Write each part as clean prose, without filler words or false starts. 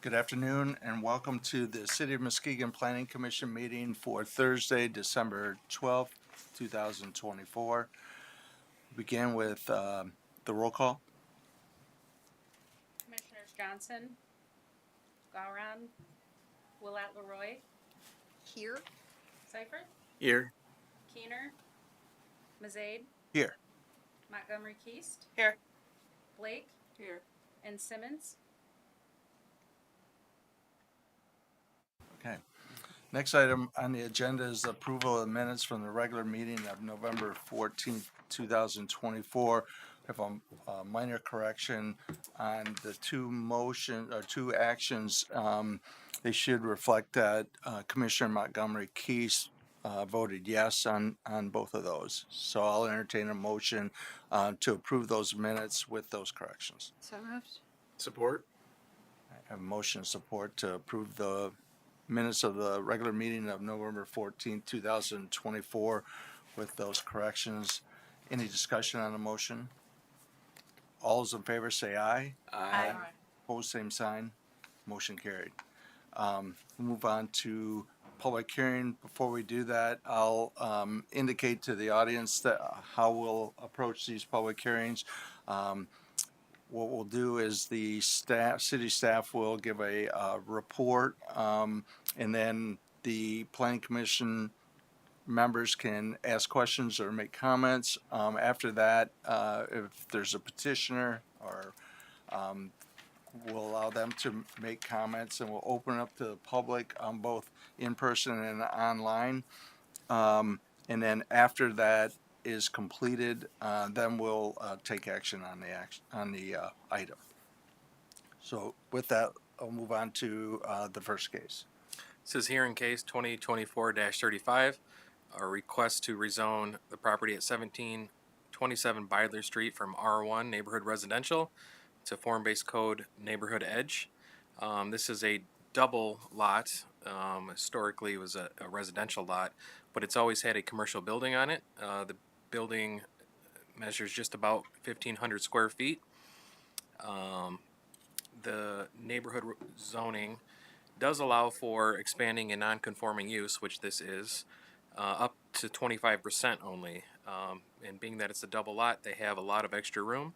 Good afternoon and welcome to the City of Muskegon Planning Commission meeting for Thursday, December 12th, 2024. Begin with the roll call. Commissioners Johnson, Gowron, Willett Leroy, Here. Seifert, Here. Keener, Mazade, Here. Montgomery Keast, Here. Blake, Here. and Simmons. Okay. Next item on the agenda is approval of minutes from the regular meeting of November 14th, 2024. I have a minor correction on the two actions. They should reflect that Commissioner Montgomery Keast voted yes on both of those. So I'll entertain a motion to approve those minutes with those corrections. So moved. Support. I have a motion and support to approve the minutes of the regular meeting of November 14th, 2024 with those corrections. Any discussion on the motion? All those in favor say aye. Aye. Opposed, same sign. Motion carried. We'll move on to public hearing. Before we do that, I'll indicate to the audience that how we'll approach these public hearings. What we'll do is the city staff will give a report, and then the planning commission members can ask questions or make comments. After that, if there's a petitioner, or we'll allow them to make comments, and we'll open up to the public on both in person and online. And then after that is completed, then we'll take action on the item. So with that, I'll move on to the first case. This is hearing case 2024-35, a request to rezone the property at 1727 Beidler Street from R1 Neighborhood Residential to Form-Based Code Neighborhood Edge. This is a double lot. Historically, it was a residential lot, but it's always had a commercial building on it. The building measures just about 1,500 square feet. The neighborhood zoning does allow for expanding a non-conforming use, which this is, up to 25% only. And being that it's a double lot, they have a lot of extra room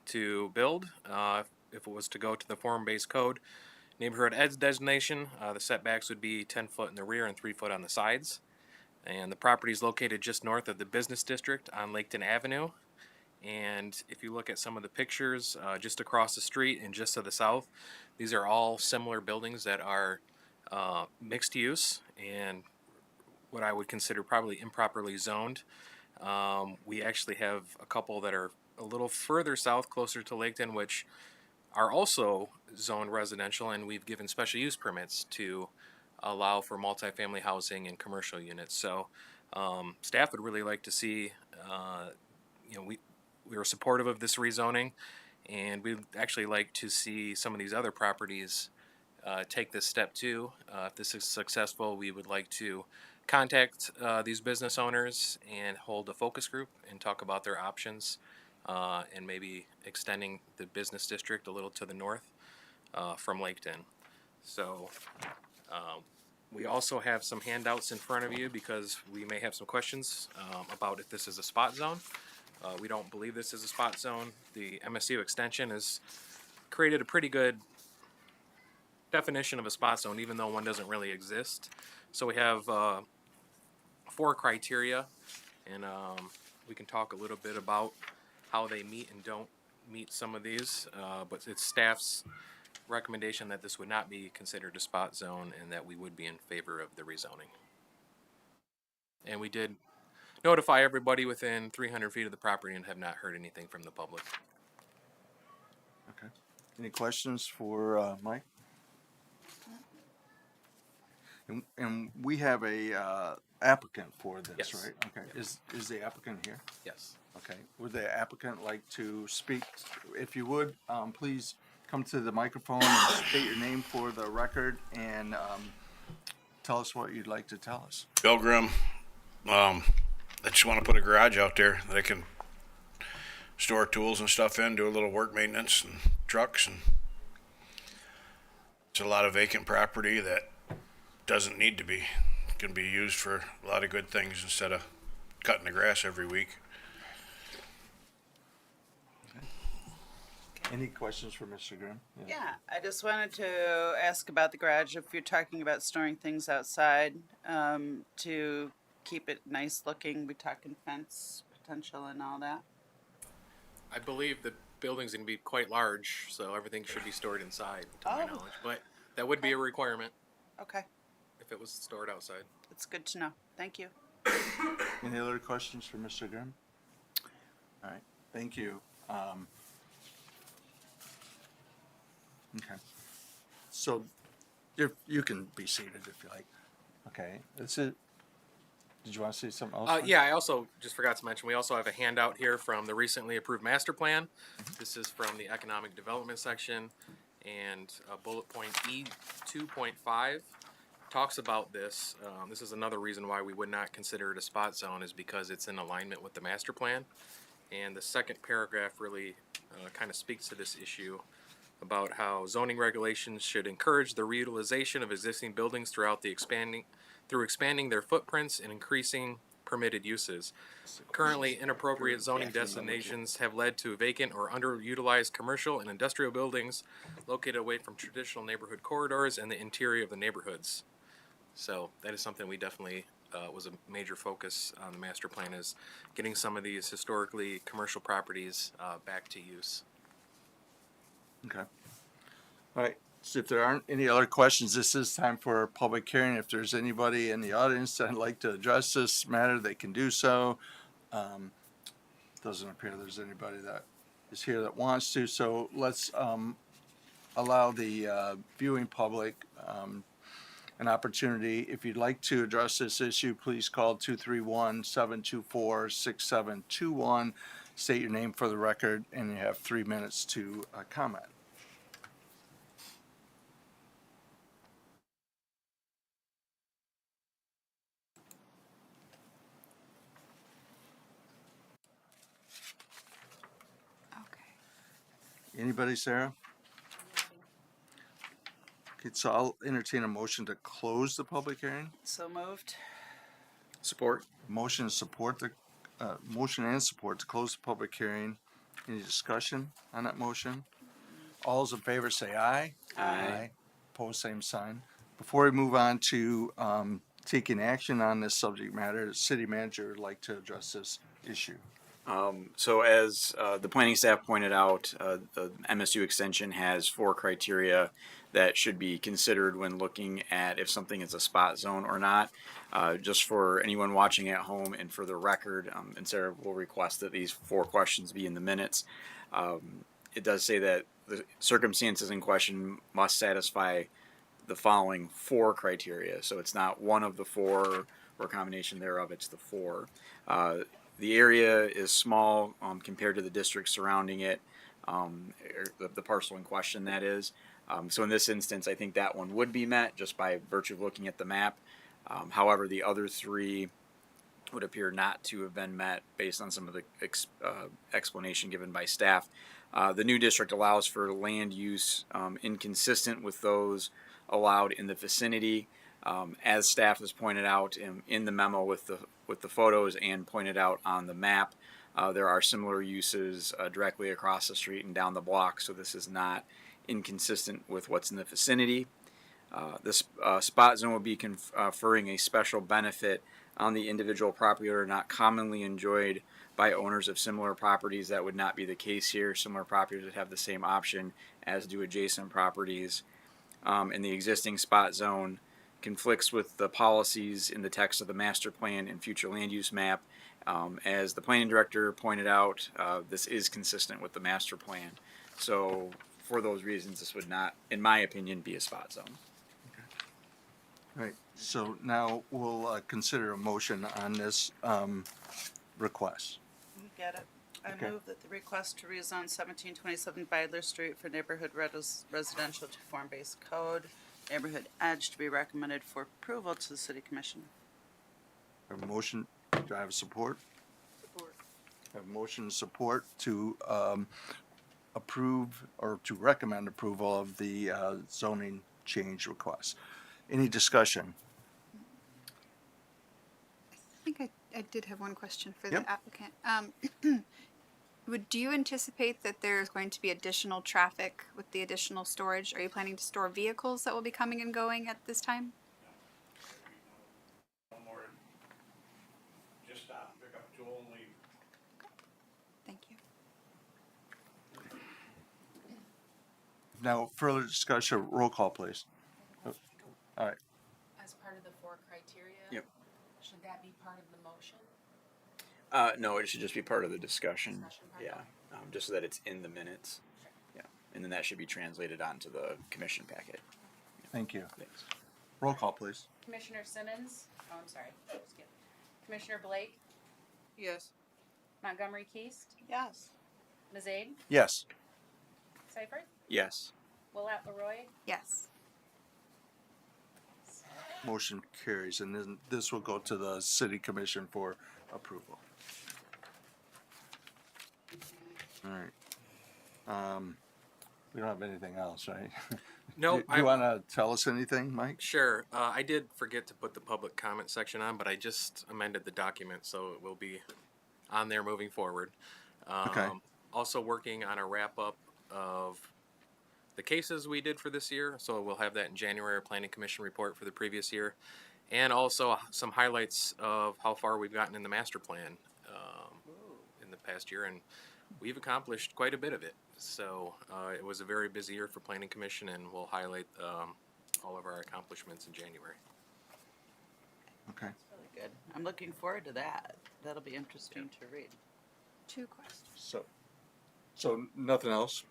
to build. If it was to go to the form-based code neighborhood edge designation, the setbacks would be 10 foot in the rear and 3 foot on the sides. And the property is located just north of the business district on Laketon Avenue. And if you look at some of the pictures just across the street and just to the south, these are all similar buildings that are mixed use and what I would consider probably improperly zoned. We actually have a couple that are a little further south, closer to Laketon, which are also zoned residential, and we've given special use permits to allow for multifamily housing and commercial units. So staff would really like to see, we are supportive of this rezoning, and we'd actually like to see some of these other properties take this step too. If this is successful, we would like to contact these business owners and hold a focus group and talk about their options, and maybe extending the business district a little to the north from Laketon. So we also have some handouts in front of you because we may have some questions about if this is a spot zone. We don't believe this is a spot zone. The MSU extension has created a pretty good definition of a spot zone, even though one doesn't really exist. So we have 4 criteria, and we can talk a little bit about how they meet and don't meet some of these, but it's staff's recommendation that this would not be considered a spot zone and that we would be in favor of the rezoning. And we did notify everybody within 300 feet of the property and have not heard anything from the public. Okay. Any questions for Mike? And we have a applicant for this, Yes. right? Okay. Is the applicant here? Yes. Okay. Would the applicant like to speak? If you would, please come to the microphone and state your name for the record and tell us what you'd like to tell us. Bill Grimm. I just want to put a garage out there that I can store tools and stuff in, do a little work maintenance and trucks, and It's a lot of vacant property that doesn't need to be. Can be used for a lot of good things instead of cutting the grass every week. Any questions for Mr. Grimm? Yeah, I just wanted to ask about the garage. If you're talking about storing things outside, to keep it nice looking, we talking fence potential and all that. I believe the building's going to be quite large, so everything should be stored inside, to my Oh. knowledge. But that would be a requirement Okay, if it was stored outside. it's good to know. Thank you. Any other questions for Mr. Grimm? All right, thank you. Okay. So you can be seated if you like. Okay, that's it. Did you want to say something else? Mike? Yeah, I also just forgot to mention, we also have a handout here from the recently approved master plan. This is from the economic development section, and bullet point E 2.5 talks about this. This is another reason why we would not consider it a spot zone, is because it's in alignment with the master plan. And the second paragraph really kind of speaks to this issue about how zoning regulations should encourage the reutilization of existing buildings through expanding their footprints and increasing permitted uses. Currently, inappropriate zoning designations have led to vacant or underutilized commercial and industrial buildings located away from traditional neighborhood corridors and the interior of the neighborhoods. So that is something we definitely was a major focus on the master plan, is getting some of these historically commercial properties back to use. Okay. All right. So if there aren't any other questions, this is time for a public hearing. If there's anybody in the audience that'd like to address this matter, they can do so. Doesn't appear there's anybody that is here that wants to. So let's allow the viewing public an opportunity. If you'd like to address this issue, please call 231-724-6721. State your name for the record, and you have 3 minutes to comment. Okay. Anybody, Sarah? Okay, so I'll entertain a motion to close the public hearing. So moved. Support. Motion to support the, motion and support to close the public hearing. Any discussion on that motion? All those in favor say aye. Aye. Opposed, same sign. Before we move on to taking action on this subject matter, the city manager would like to address this issue. So as the planning staff pointed out, the MSU extension has 4 criteria that should be considered when looking at if something is a spot zone or not. Just for anyone watching at home and for the record, and Sarah will request that these 4 questions be in the minutes. It does say that the circumstances in question must satisfy the following 4 criteria. So it's not one of the 4 or a combination thereof, it's the 4. The area is small compared to the district surrounding it, the parcel in question, that is. So in this instance, I think that one would be met just by virtue of looking at the map. However, the other 3 would appear not to have been met based on some of the explanation given by staff. The new district allows for land use inconsistent with those allowed in the vicinity. As staff has pointed out in the memo with the photos and pointed out on the map, there are similar uses directly across the street and down the block, so this is not inconsistent with what's in the vicinity. This spot zone will be conferring a special benefit on the individual property owner not commonly enjoyed by owners of similar properties. That would not be the case here. Similar properties would have the same option as do adjacent properties. And the existing spot zone conflicts with the policies in the text of the master plan and future land use map. As the planning director pointed out, this is consistent with the master plan. So for those reasons, this would not, in my opinion, be a spot zone. Right, so now we'll consider a motion on this request. You get it. I Okay. move that the request to rezone 1727 Beidler Street for neighborhood residential to form-based code, neighborhood edge, to be recommended for approval to the city commission. Have a motion, do I have support? Support. Have a motion and support to approve or to recommend approval of the zoning change request. Any discussion? I think I did have one question for Yep. the applicant. Do you anticipate that there's going to be additional traffic with the additional storage? Are you planning to store vehicles that will be coming and going at this time? No more. Just stop, pick up tool and leave. Thank you. Now, further discussion, roll call, please. Oh, all right, As part of the four criteria? Yep. Should that be part of the motion? No, it should just be part of the discussion. Discussion part? Yeah, just so that it's in the minutes. Yeah, and then that should be translated onto the commission packet. thank you. Thanks. Roll call, please. Commissioner Simmons, oh, I'm sorry, skip. Commissioner Blake, Yes. Montgomery Keast, Yes. Mazade, Yes. Seifert, Yes. Willett Leroy, Yes. Motion carries, and then this will go to the city commission for approval. All right. We don't have anything else, right? No, Do you want to tell us anything, Mike? Sure. I did forget to put the public comment section on, but I just amended the document, so it will be on there moving forward. Okay. Also working on a wrap up of the cases we did for this year, so we'll have that in January, our planning commission report for the previous year, and also some highlights of how far we've gotten in the master plan in the past year, and we've accomplished quite a bit of it. So it was a very busy year for planning commission, and we'll highlight all of our accomplishments in January. Okay. Really good. I'm looking forward to that. That'll be interesting to read. 2 questions. So nothing else?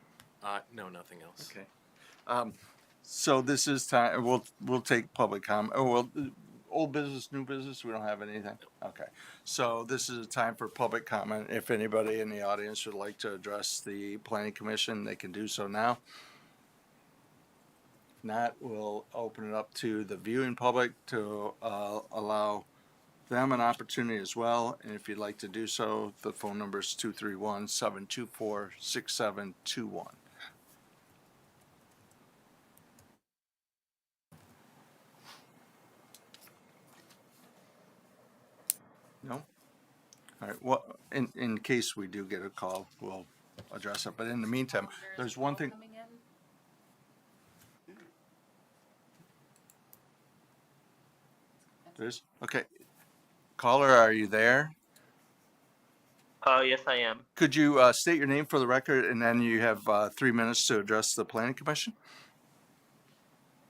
No, nothing else. Okay. So this is time, we'll take public comment, old business, new business, we don't have anything? Okay. So this is a time for public comment. If anybody in the audience would like to address the planning commission, they can do so now. If not, we'll open it up to the viewing public to allow them an opportunity as well. And if you'd like to do so, the phone number is 231-724-6721. No? All right, well, in case we do get a call, we'll address it. But in the meantime, there's one thing, coming in. there's, okay. Caller, are you there? Yes, I am. Could you state your name for the record, and then you have 3 minutes to address the planning commission?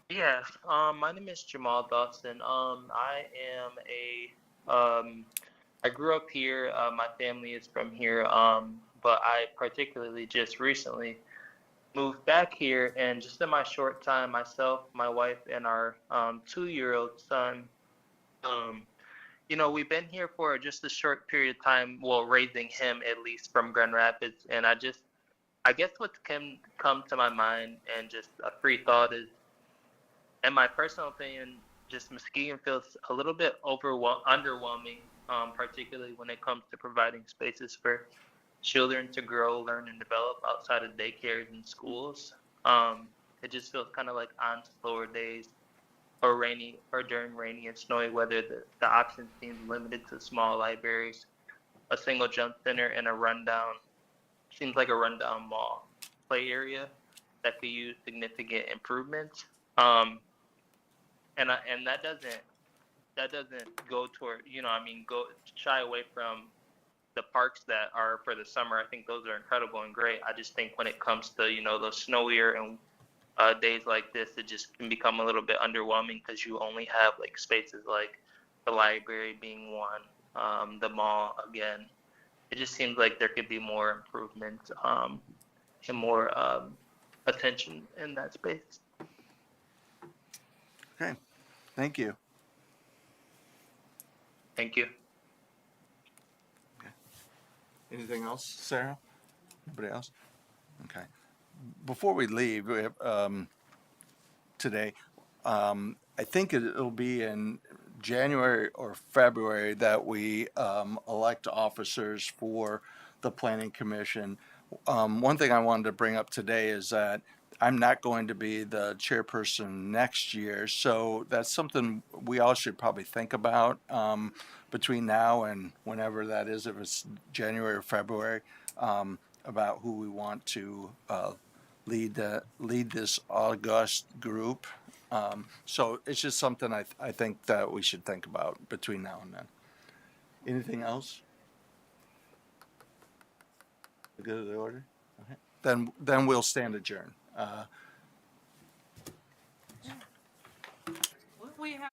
Yeah, my name is Jamal Dawson. I am I grew up here. My family is from here. But I particularly just recently moved back here, and just in my short time, myself, my wife, and our 2-year-old son, we've been here for just a short period of time, well, raising him at least from Grand Rapids. And I guess what can come to my mind and just a free thought is, in my personal opinion, just Muskegon feels a little bit underwhelming, particularly when it comes to providing spaces for children to grow, learn, and develop outside of daycares and schools. It just feels kind of like on slower days or rainy or during rainy and snowy weather, the options seem limited to small libraries, a single jump center, and a rundown mall play area that could use significant improvements. And that doesn't go toward, go shy away from the parks that are for the summer. I think those are incredible and great. I just think when it comes to, those snowier and days like this, it just can become a little bit underwhelming because you only have like spaces like the library being one, the mall again. It just seems like there could be more improvement and more attention in that space. Okay, thank you. Thank you. Anything else, Sarah? Anybody else? Okay. Before we leave, we have, today, I think it'll be in January or February that we elect officers for the planning commission. one thing I wanted to bring up today is that I'm not going to be the chairperson next year, so that's something we all should probably think about between now and whenever that is, if it's January or February, about who we want to lead this August group. So it's just something I think that we should think about between now and then. Anything else? Good to the order? Okay. Then we'll stand adjourned. We have